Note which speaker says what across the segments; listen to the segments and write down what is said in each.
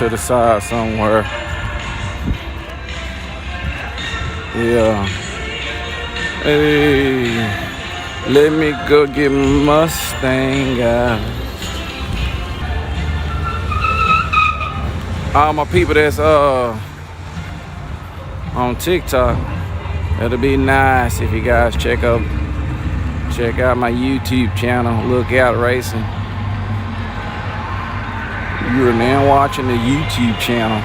Speaker 1: to the side somewhere. Yeah. Hey, let me go get Mustang out. All my people that's on TikTok, it'll be nice if you guys check out my YouTube channel, Lookout Racing. You are now watching the YouTube channel.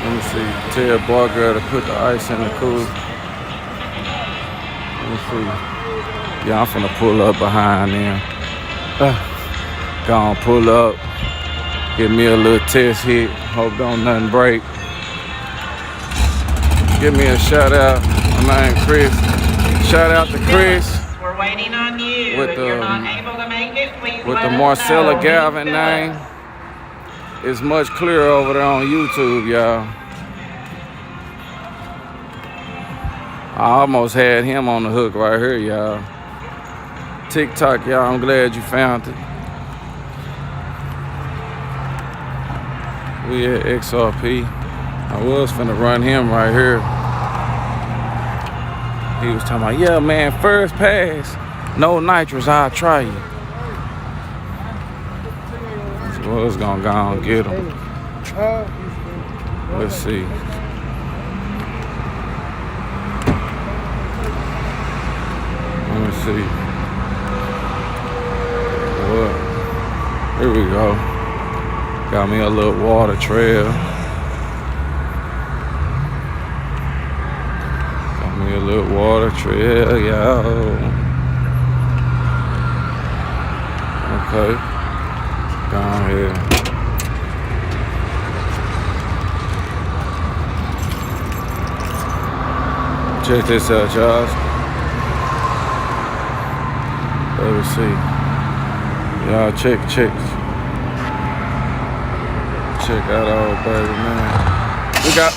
Speaker 1: Let me see. Tell boy girl to put the ice in the cooler. Let me see. Yeah, I'm finna pull up behind them. Gonna pull up. Give me a little test hit. Hope don't nothing break. Give me a shout out. My name Chris. Shout out to Chris.
Speaker 2: We're waiting on you.
Speaker 1: With
Speaker 2: if you're not able to make it, please
Speaker 1: with
Speaker 2: let
Speaker 1: the
Speaker 2: us
Speaker 1: Marcella
Speaker 2: know.
Speaker 1: Galvin name. It's much clearer over there on YouTube, y'all. I almost had him on the hook right here, y'all. TikTok, y'all, I'm glad you found it. We at XRP. I was finna run him right here. He was talking about, yeah, man, first pass, no nitrous, I'll try you. So I was gonna go and get him. Let's see. Let me see. What? Here we go. Got me a little water trail. Got me a little water trail, y'all. Okay. Down here. Check this out, y'all. Let me see. Y'all check. Check out old baby, man. We got.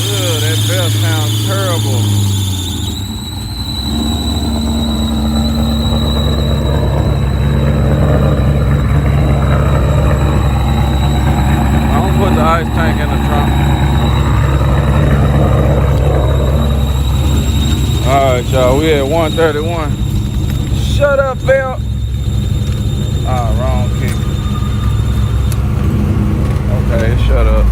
Speaker 1: Ugh, that bell sounds terrible. I'm gonna put the ice tank in the trunk. Alright, y'all, we at 131. Shut up, Bell. Ah, wrong kick. Okay, shut up.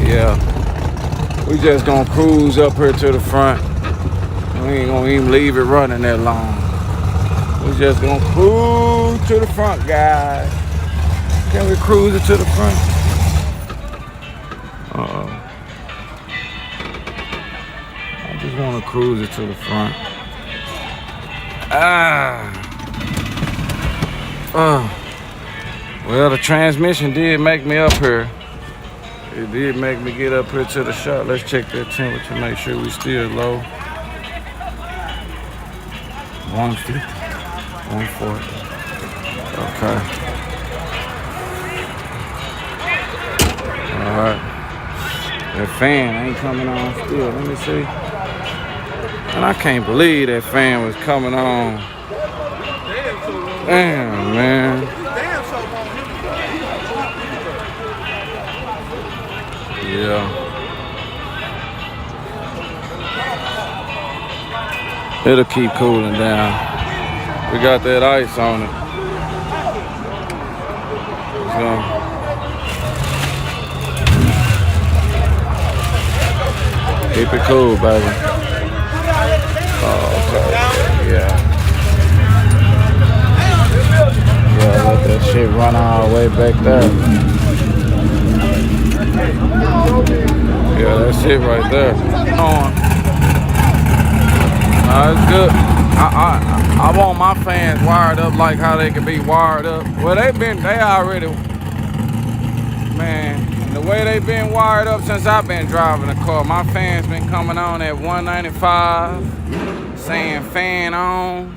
Speaker 1: Yeah. We just gonna cruise up here to the front. We ain't gonna even leave it running that long. We just gonna cruise to the front, guys. Can we cruise it to the front? I just wanna cruise it to the front. Well, the transmission did make me up here. It did make me get up here to the shop. Let's check that temperature, make sure we still low. 150, 140. Okay. All right. That fan ain't coming on still. Let me see. And I can't believe that fan was coming on. Damn, man. Yeah. It'll keep cooling down. We got that ice on it. So, keep it cool, baby. Oh, okay. Yeah. Yeah, let that shit run all the way back there. Yeah, that's it right there. On. It's good. I want my fans wired up like how they can be wired up. Well, they already, man, the way they've been wired up since I've been driving the car. My fans been coming on at 195, saying fan on.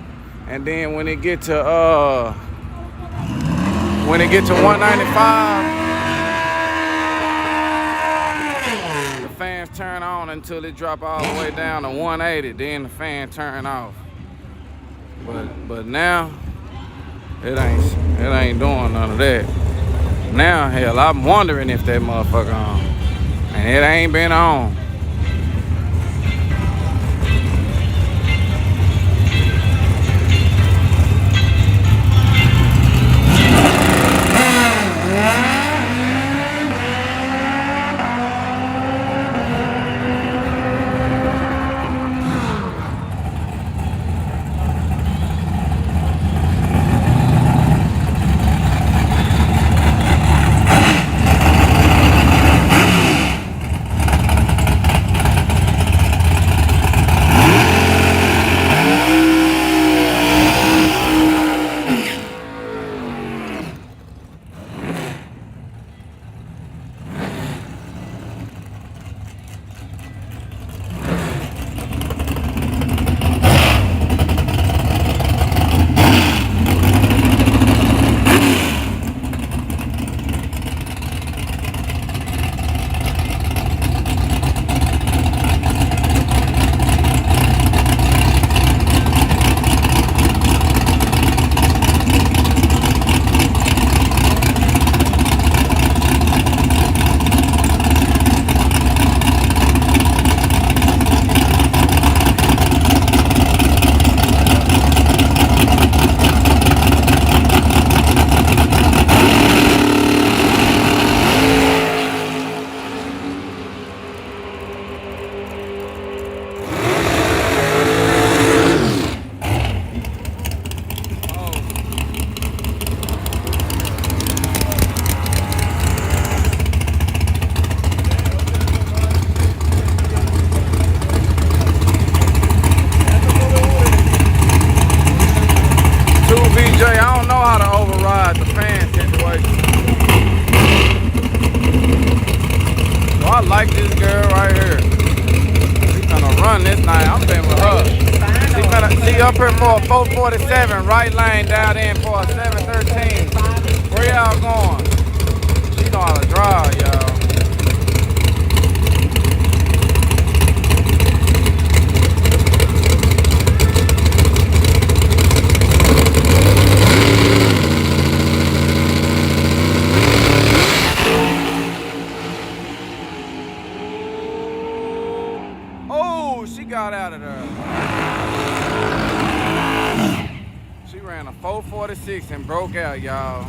Speaker 1: And then when it get to when it get to 195, the fans turn on until it drop all the way down to 180. Then the fan turn off. But now it ain't doing none of that. Now hell, I'm wondering if that motherfucker on, and it ain't been on. I don't know how to override the fan situation. So I like this girl right here. She's gonna run this night. I'm been with her. She up here for a 447, right lane down in for a 713. Where y'all going? She know how to drive, y'all. She got out of there. She ran a 446 and broke out, y'all.